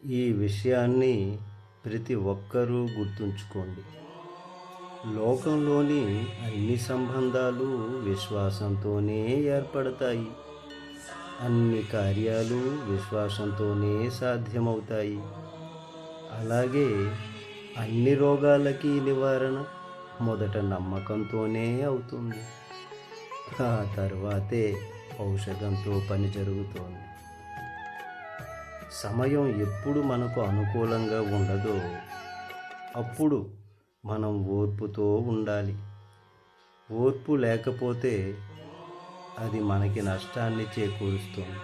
ఈ విషయాన్ని ప్రతి ఒక్కరూ గుర్తుంచుకోండి. లోకంలోని అన్ని సంబంధాలు విశ్వాసంతోనే ఏర్పడతాయి. అన్ని కార్యాలు విశ్వాసంతోనే సాధ్యమవుతాయి. అలాగే అన్ని రోగాలకి నివారణ మొదట నమ్మకంతోనే అవుతుంది. ఆ తర్వాతే ఔషధంతో పని జరుగుతోంది. సమయం ఎప్పుడు మనకు అనుకూలంగా ఉండదో అప్పుడు మనం ఓర్పుతో ఉండాలి. ఓర్పు లేకపోతే అది మనకి నష్టాన్ని చేకూరుస్తుంది.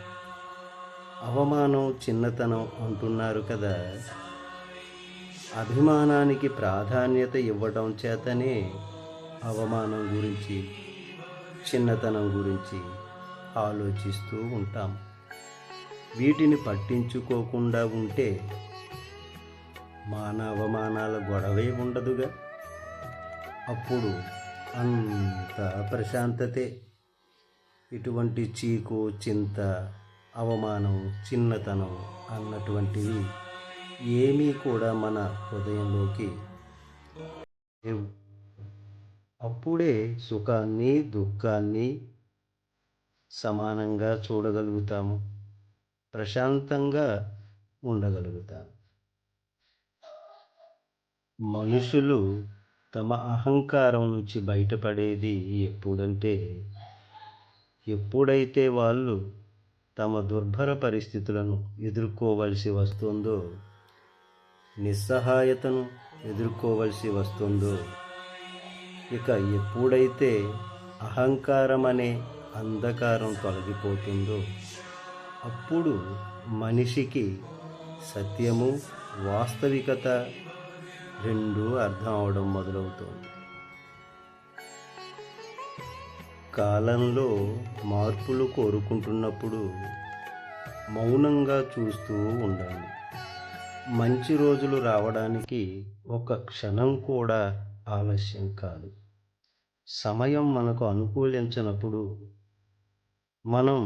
అవమానం చిన్నతనం అంటున్నారు కదా, అభిమానానికి ప్రాధాన్యత ఇవ్వడం చేతనే అవమానం గురించి, చిన్నతనం గురించి ఆలోచిస్తూ ఉంటాం. వీటిని పట్టించుకోకుండా ఉంటే అవమానాల గొడవే ఉండదుగా. అప్పుడు అంత ప్రశాంతతే. ఇటువంటి చీకు, చింత, అవమానం, చిన్నతనం అన్నటువంటివి ఏమీ కూడా మన హృదయంలోకి లేవు. అప్పుడే సుఖాన్ని, దుఃఖాన్ని సమానంగా చూడగలుగుతాము, ప్రశాంతంగా ఉండగలుగుతాము. మనుషులు తమ అహంకారం నుంచి బయటపడేది ఎప్పుడైతే వాళ్ళు తమ దుర్భర పరిస్థితులను ఎదుర్కోవలసి వస్తుందో, నిస్సహాయతను ఎదుర్కోవలసి వస్తుందో, ఇక ఎప్పుడైతే అహంకారం అనే అంధకారం తొలగిపోతుందో అప్పుడు మనిషికి సత్యము, వాస్తవికత రెండూ అర్థం అవడం మొదలవుతుంది. కాలంలో మార్పులు కోరుకుంటున్నప్పుడు మౌనంగా చూస్తూ ఉండండి. మంచి రోజులు రావడానికి ఒక క్షణం కూడా ఆలస్యం కాదు. సమయం మనకు అనుకూలించినప్పుడు మనం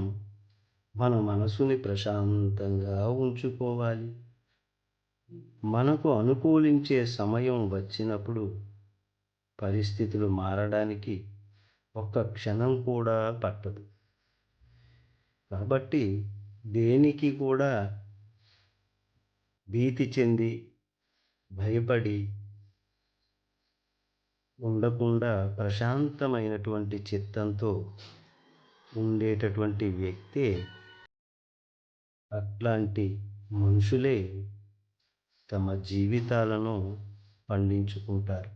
మన మనసుని ప్రశాంతంగా ఉంచుకోవాలి. మనకు అనుకూలించే సమయం వచ్చినప్పుడు పరిస్థితులు మారడానికి ఒక్క క్షణం కూడా పట్టదు. కాబట్టి దేనికి కూడా భీతి చెంది, భయపడి ఉండకుండా ప్రశాంతమైనటువంటి చిత్తంతో ఉండేటటువంటి వ్యక్తే, అట్లాంటి మనుషులే తమ జీవితాలను పండించుకుంటారు.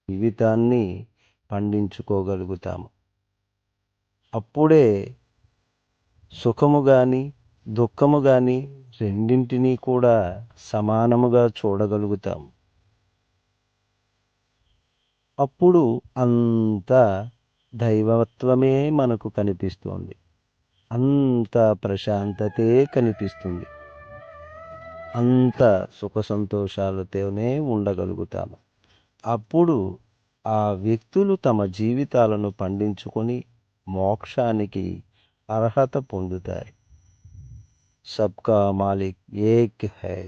జీవితాన్ని పండించుకోగలుగుతాము. అప్పుడే సుఖము కానీ, దుఃఖము కానీ రెండింటినీ కూడా సమానముగా చూడగలుగుతాము. అప్పుడు అంత దైవత్వమే మనకు కనిపిస్తుంది. అంత ప్రశాంతతే కనిపిస్తుంది. అంత సుఖ సంతోషాలతోనే ఉండగలుగుతాము. అప్పుడు ఆ వ్యక్తులు తమ జీవితాలను పండించుకొని మోక్షానికి అర్హత పొందుతారు. సబ్కా మాలిక్ ఏక్ హై.